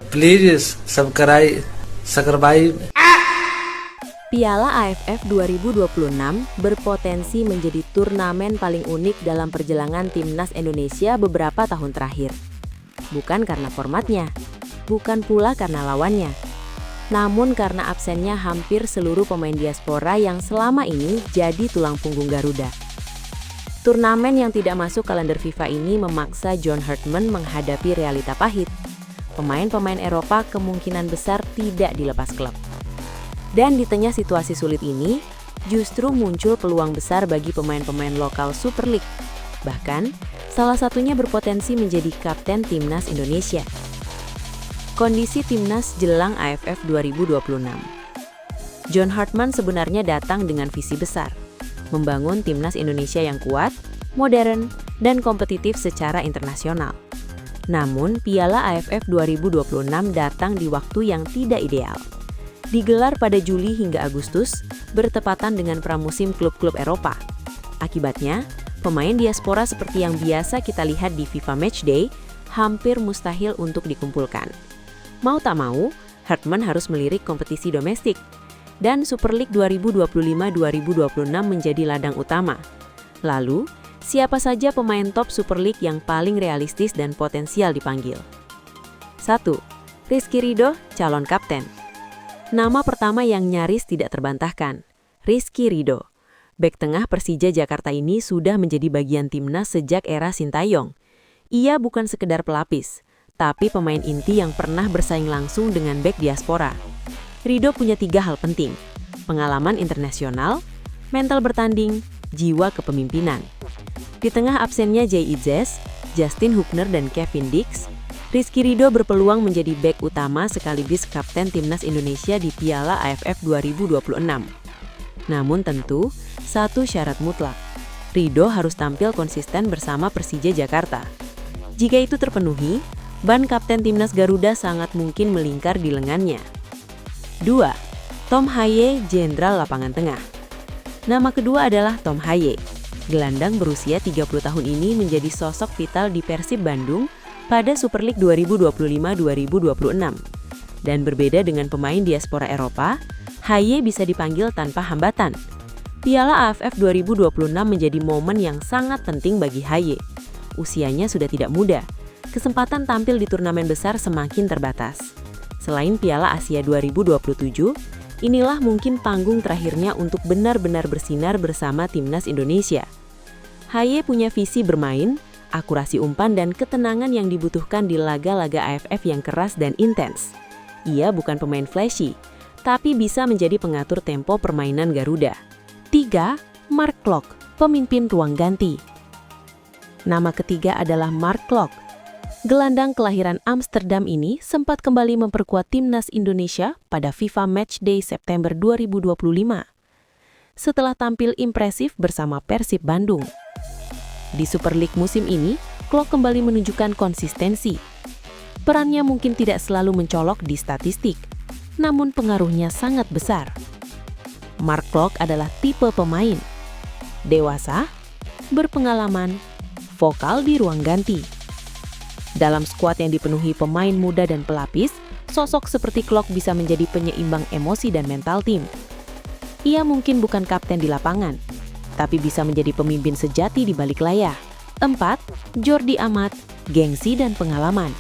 Please subscribe. Piala AFF 2026 berpotensi menjadi turnamen paling unik dalam perjalanan timnas Indonesia beberapa tahun terakhir. Bukan karena formatnya, bukan pula karena lawannya, namun karena absennya hampir seluruh pemain diaspora yang selama ini jadi tulang punggung Garuda. Turnamen yang tidak masuk kalender FIFA ini memaksa John Hartman menghadapi realita pahit. Pemain-pemain Eropa kemungkinan besar tidak dilepas klub. Dan di tengah situasi sulit ini, justru muncul peluang besar bagi pemain-pemain lokal Super League. Bahkan, salah satunya berpotensi menjadi kapten timnas Indonesia. Kondisi timnas jelang AFF 2026. John Hartman sebenarnya datang dengan visi besar, membangun timnas Indonesia yang kuat, modern, dan kompetitif secara internasional. Namun, Piala AFF 2026 datang di waktu yang tidak ideal. Digelar pada Juli hingga Agustus, bertepatan dengan pramusim klub-klub Eropa. Akibatnya, pemain diaspora seperti yang biasa kita lihat di FIFA Matchday hampir mustahil untuk dikumpulkan. Mau tak mau, Hartman harus melirik kompetisi domestik, dan Super League 2025-2026 menjadi ladang utama. Lalu, siapa saja pemain top Super League yang paling realistis dan potensial dipanggil? 1. Rizky Ridho, calon kapten. Nama pertama yang nyaris tidak terbantahkan, Rizky Ridho. Bek tengah Persija Jakarta ini sudah menjadi bagian timnas sejak era Sintayong. Ia bukan sekedar pelapis, tapi pemain inti yang pernah bersaing langsung dengan bek diaspora. Ridho punya 3 hal penting: pengalaman internasional, mental bertanding, jiwa kepemimpinan. Di tengah absennya Jay Itzes, Justin Hubner, dan Kevin Dix, Rizky Ridho berpeluang menjadi bek utama sekaligus kapten timnas Indonesia di Piala AFF 2026. Namun tentu, satu syarat mutlak. Ridho harus tampil konsisten bersama Persija Jakarta. Jika itu terpenuhi, ban kapten timnas Garuda sangat mungkin melingkar di lengannya. 2. Tom Haye, jenderal lapangan tengah. Nama kedua adalah Tom Haye. Gelandang berusia 30 tahun ini menjadi sosok vital di Persib Bandung pada Super League 2025-2026. Dan berbeda dengan pemain diaspora Eropa, Haye bisa dipanggil tanpa hambatan. Piala AFF 2026 menjadi momen yang sangat penting bagi Haye. Usianya sudah tidak muda, kesempatan tampil di turnamen besar semakin terbatas. Selain Piala Asia 2027, inilah mungkin panggung terakhirnya untuk benar-benar bersinar bersama timnas Indonesia. Haye punya visi bermain, akurasi umpan, dan ketenangan yang dibutuhkan di laga-laga AFF yang keras dan intens. Ia bukan pemain flashy, tapi bisa menjadi pengatur tempo permainan Garuda. 3. Mark Klok, pemimpin ruang ganti. Nama ketiga adalah Mark Klok. Gelandang kelahiran Amsterdam ini sempat kembali memperkuat timnas Indonesia pada FIFA Matchday September 2025. Setelah tampil impresif bersama Persib Bandung. Di Super League musim ini, Klok kembali menunjukkan konsistensi. Perannya mungkin tidak selalu mencolok di statistik, namun pengaruhnya sangat besar. Mark Klok adalah tipe pemain dewasa, berpengalaman, vokal di ruang ganti. Dalam skuad yang dipenuhi pemain muda dan pelapis, sosok seperti Klok bisa menjadi penyeimbang emosi dan mental tim. Ia mungkin bukan kapten di lapangan, tapi bisa menjadi pemimpin sejati di balik layar. 4. Jordi Amat, gengsi dan pengalaman.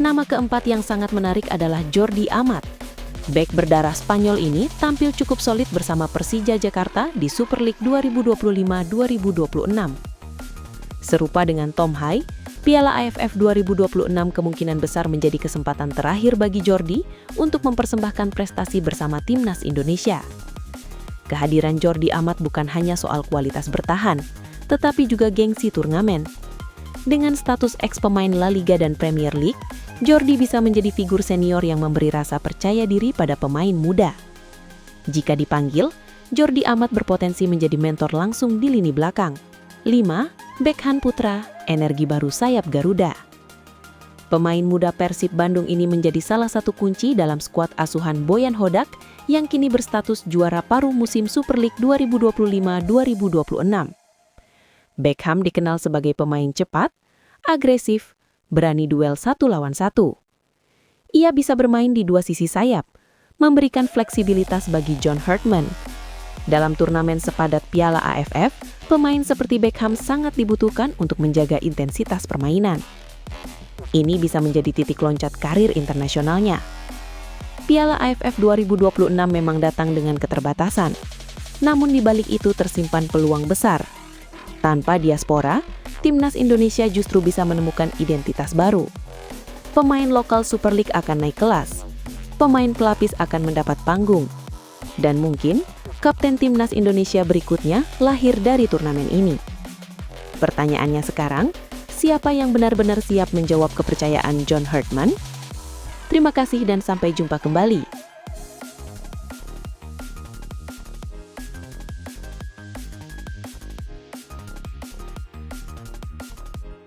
Nama keempat yang sangat menarik adalah Jordi Amat. Bek berdarah Spanyol ini tampil cukup solid bersama Persija Jakarta di Super League 2025-2026. Serupa dengan Tom Haye, Piala AFF 2026 kemungkinan besar menjadi kesempatan terakhir bagi Jordi untuk mempersembahkan prestasi bersama timnas Indonesia. Kehadiran Jordi Amat bukan hanya soal kualitas bertahan, tetapi juga gengsi turnamen. Dengan status ex-pemain La Liga dan Premier League, Jordi bisa menjadi figur senior yang memberi rasa percaya diri pada pemain muda. Jika dipanggil, Jordi Amat berpotensi menjadi mentor langsung di lini belakang. 5. Bekhan Putra, energi baru sayap Garuda. Pemain muda Persib Bandung ini menjadi salah satu kunci dalam skuad asuhan Boyan Hodak yang kini berstatus juara paruh musim Super League 2025-2026. Beckham dikenal sebagai pemain cepat, agresif, berani duel 1 lawan 1. Ia bisa bermain di dua sisi sayap, memberikan fleksibilitas bagi John Hartman. Dalam turnamen sepadat Piala AFF, pemain seperti Beckham sangat dibutuhkan untuk menjaga intensitas permainan. Ini bisa menjadi titik loncat karir internasionalnya. Piala AFF 2026 memang datang dengan keterbatasan, namun di balik itu tersimpan peluang besar. Tanpa diaspora, timnas Indonesia justru bisa menemukan identitas baru. Pemain lokal Super League akan naik kelas, pemain pelapis akan mendapat panggung, dan mungkin kapten timnas Indonesia berikutnya lahir dari turnamen ini. Pertanyaannya sekarang, siapa yang benar-benar siap menjawab kepercayaan John Hartman? Terima kasih dan sampai jumpa kembali.